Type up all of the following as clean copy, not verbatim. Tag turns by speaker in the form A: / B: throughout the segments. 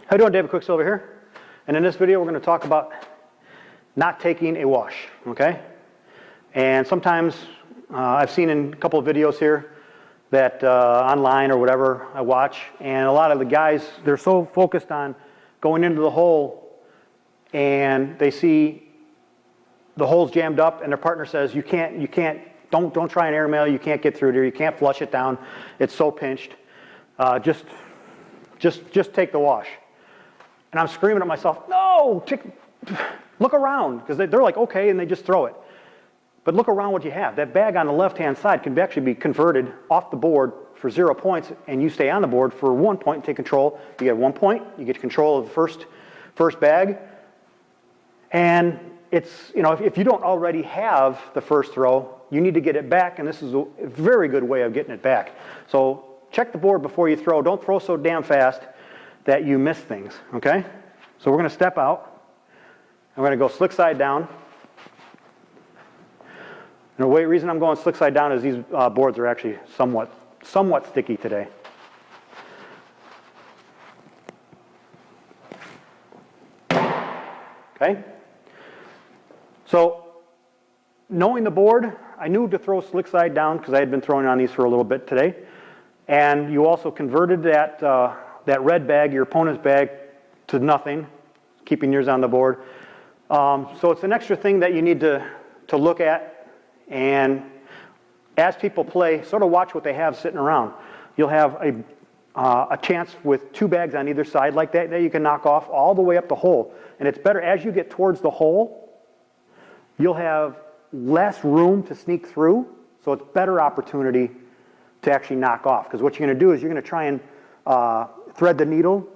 A: How you doing? David Qukslvr here. And in this video we're going to talk about not taking a wash, okay? And sometimes I've seen in a couple of videos here that online or whatever I watch, and a lot of the guys, they're so focused on going into the hole and they see the hole's jammed up and their partner says, don't try an airmail, you can't get through there, you can't flush it down, it's so pinched. Just take the wash. And I'm screaming at myself, no, look around, because they're like, okay, and they just throw it. But look around what you have. That bag on the left-hand side can actually be converted off the board for 0 points, and you stay on the board for 1 point and take control. You get 1 point, you get control of the first bag, and it's, you know, if you don't already have the first throw, you need to get it back, and this is a very good way of getting it back. So check the board before you throw. Don't throw so damn fast that you miss things, okay? So we're going to step out, and we're going to go slick side down. And the reason I'm going slick side down is these boards are actually somewhat sticky today. Okay? So, knowing the board, I knew to throw slick side down because I had been throwing on these for a little bit today. And you also converted that red bag, your opponent's bag, to nothing, keeping yours on the board. So it's an extra thing that you need to look at. And as people play, sort of watch what they have sitting around. You'll have a chance with 2 bags on either side like that you can knock off all the way up the hole. And it's better as you get towards the hole, you'll have less room to sneak through, so it's better opportunity to actually knock off. Because what you're going to do is you're going to try and thread the needle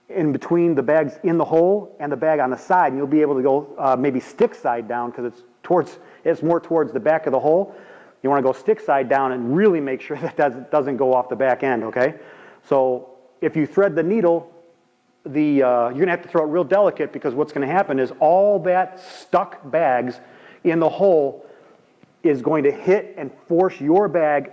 A: in between the bags in the hole and the bag on the side, and you'll be able to go maybe stick side down because it's more towards the back of the hole. You want to go stick side down and really make sure that doesn't go off the back end, okay? So if you thread the needle, you're going to have to throw it real delicate, because what's going to happen is all that stuck bags in the hole is going to hit and force your bag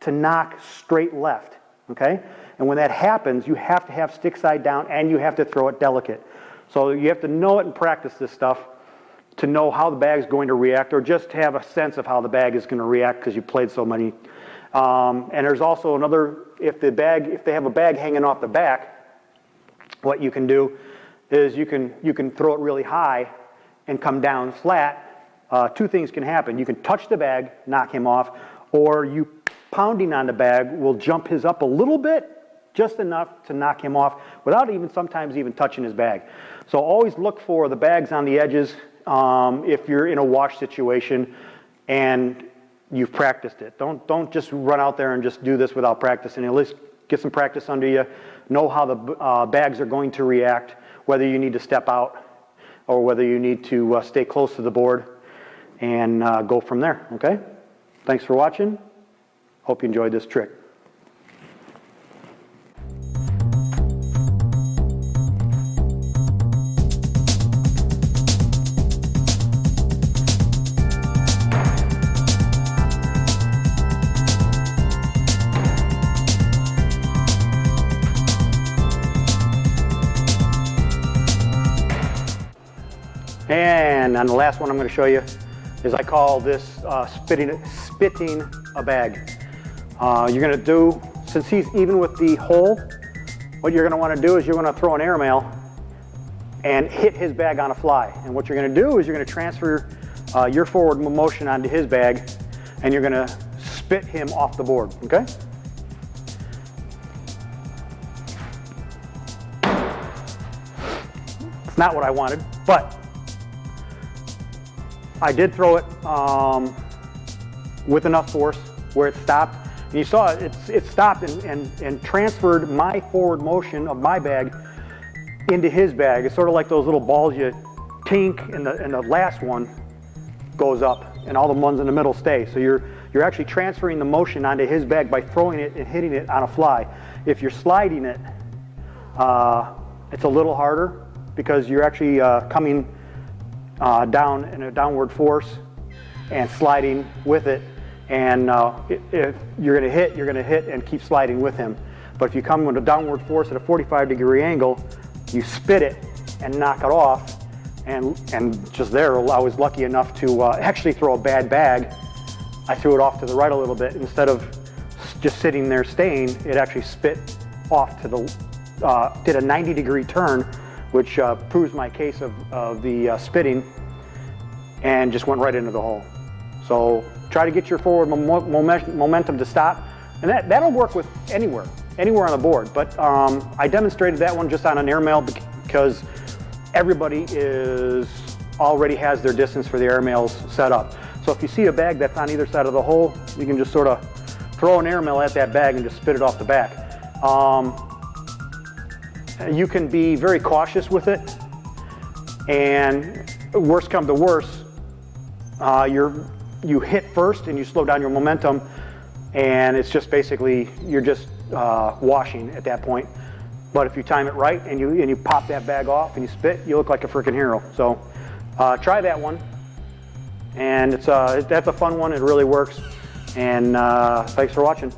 A: to knock straight left, okay? And when that happens, you have to have stick side down and you have to throw it delicate. So you have to know it and practice this stuff to know how the bag is going to react, or just have a sense of how the bag is going to react because you played so many. And there's also another, if they have a bag hanging off the back, what you can do is you can throw it really high and come down flat. 2 things can happen. You can touch the bag, knock him off, or you pounding on the bag will jump his up a little bit, just enough to knock him off without sometimes even touching his bag. So always look for the bags on the edges if you're in a wash situation and you've practiced it. Don't just run out there and just do this without practicing. At least get some practice under you. Know how the bags are going to react, whether you need to step out or whether you need to stay close to the board, and go from there, okay? Thanks for watching. Hope you enjoyed this trick. And on the last one I'm going to show you is, I call this spitting a bag. You're going to do, since he's even with the hole, what you're going to want to do is you're going to throw an airmail and hit his bag on a fly. And what you're going to do is you're going to transfer your forward motion onto his bag, and you're going to spit him off the board, okay? It's not what I wanted, but I did throw it with enough force where it stopped. And you saw it stopped and transferred my forward motion of my bag into his bag. It's sort of like those little balls you tink, and the last one goes up and all the ones in the middle stay. So you're actually transferring the motion onto his bag by throwing it and hitting it on a fly. If you're sliding it, it's a little harder because you're actually coming down in a downward force and sliding with it. And if you're going to hit and keep sliding with him. But if you come with a downward force at a 45-degree angle, you spit it and knock it off. And just there, I was lucky enough to actually throw a bad bag. I threw it off to the right a little bit. Instead of just sitting there staying, it actually spit off to the, did a 90-degree turn, which proves my case of the spitting, and just went right into the hole. So try to get your forward momentum to stop, and that'll work with anywhere on the board. But I demonstrated that one just on an airmail because everybody already has their distance for the airmails set up. So if you see a bag that's on either side of the hole, you can just sort of throw an airmail at that bag and just spit it off the back. You can be very cautious with it, and worst come to worst, you hit first and you slow down your momentum, and it's just basically, you're just washing at that point. But if you time it right and you pop that bag off and you spit, you look like a freaking hero. So try that one, and that's a fun one. It really works. And thanks for watching.